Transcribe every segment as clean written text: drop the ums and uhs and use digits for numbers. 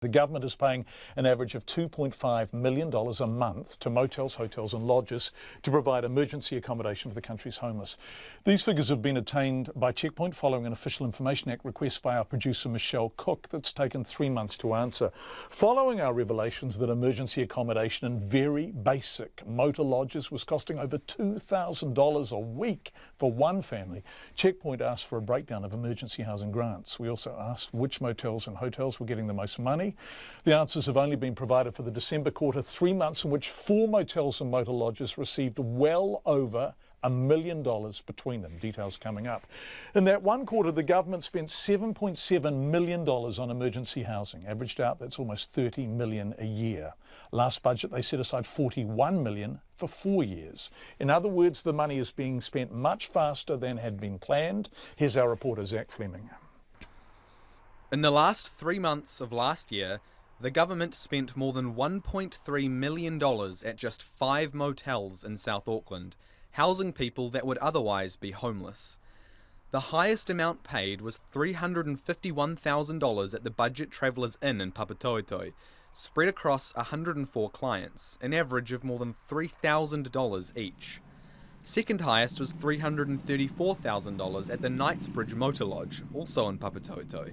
The government is paying an average of $2.5 million a month to motels, hotels and lodges to provide emergency accommodation for the country's homeless. These figures have been attained by Checkpoint following an Official Information Act request by our producer Michelle Cook that's taken 3 months to answer. Following our revelations that emergency accommodation in very basic motor lodges was costing over $2,000 a week for one family, Checkpoint asked for a breakdown of emergency housing grants. We also asked which motels and hotels were getting the most money. The answers have only been provided for the December quarter, 3 months in which 4 motels and motor lodges received well over $1 million between them. Details coming up. In that one quarter, the government spent $7.7 million on emergency housing. Averaged out, that's almost $30 million a year. Last budget, they set aside $41 million for 4 years. In other words, the money is being spent much faster than had been planned. Here's our reporter, Zach Fleming. In the last 3 months of last year, the government spent more than $1.3 million at just 5 motels in South Auckland, housing people that would otherwise be homeless. The highest amount paid was $351,000 at the Budget Travellers Inn in Papatoetoe, spread across 104 clients, an average of more than $3,000 each. Second highest was $334,000 at the Knightsbridge Motor Lodge, also in Papatoetoe.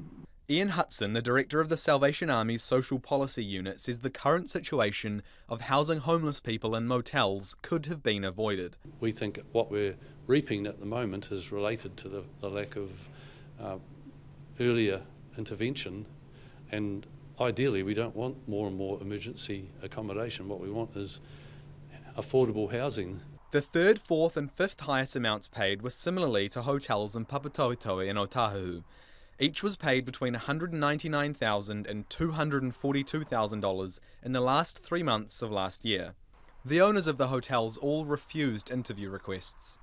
Ian Hudson, the director of the Salvation Army's Social Policy Unit, says the current situation of housing homeless people in motels could have been avoided. We think what we're reaping at the moment is related to the lack of earlier intervention, and ideally we don't want more and more emergency accommodation. What we want is affordable housing. The third, fourth and fifth highest amounts paid were similarly to hotels in Papatoetoe and Otahuhu. Each was paid between $199,000 and $242,000 in the last 3 months of last year. The owners of the hotels all refused interview requests.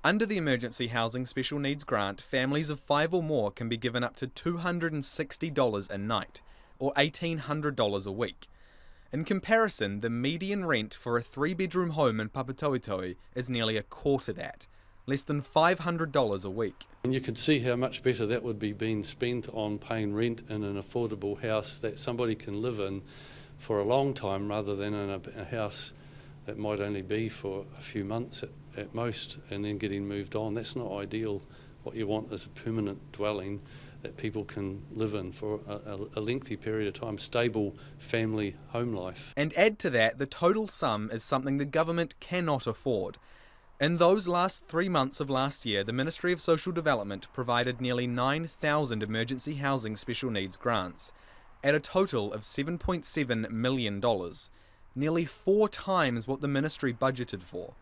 Under the Emergency Housing Special Needs Grant, families of 5 or more can be given up to $260 a night, or $1,800 a week. In comparison, the median rent for a 3-bedroom home in Papatoetoe is nearly a quarter that, less than $500 a week. And you can see how much better that would be being spent on paying rent in an affordable house that somebody can live in for a long time, rather than in a house that might only be for a few months at most and then getting moved on. That's not ideal. What you want is a permanent dwelling that people can live in for a lengthy period of time, stable family home life. And add to that, the total sum is something the government cannot afford. In those last 3 months of last year, the Ministry of Social Development provided nearly 9,000 emergency housing special needs grants, at a total of $7.7 million, nearly 4 times what the ministry budgeted for.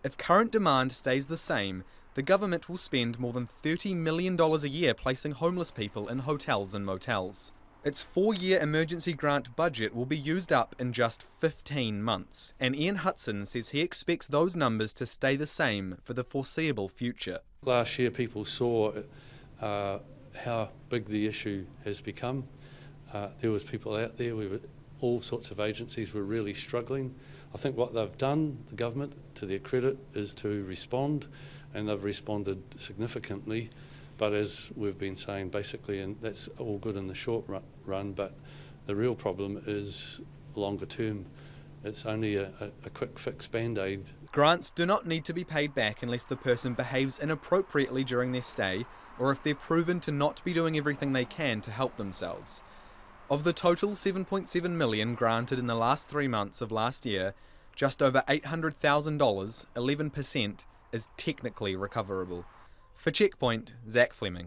If current demand stays the same, the government will spend more than $30 million a year placing homeless people in hotels and motels. Its 4-year emergency grant budget will be used up in just 15 months, and Ian Hudson says he expects those numbers to stay the same for the foreseeable future. Last year people saw how big the issue has become. There was people out there, all sorts of agencies were really struggling. I think what they've done, the government, to their credit, is to respond, and they've responded significantly. But as we've been saying, basically, and that's all good in the short run, but the real problem is longer term. It's only a quick fix band-aid. Grants do not need to be paid back unless the person behaves inappropriately during their stay, or if they're proven to not be doing everything they can to help themselves. Of the total $7.7 million granted in the last 3 months of last year, just over $800,000, 11%, is technically recoverable. For Checkpoint, Zach Fleming.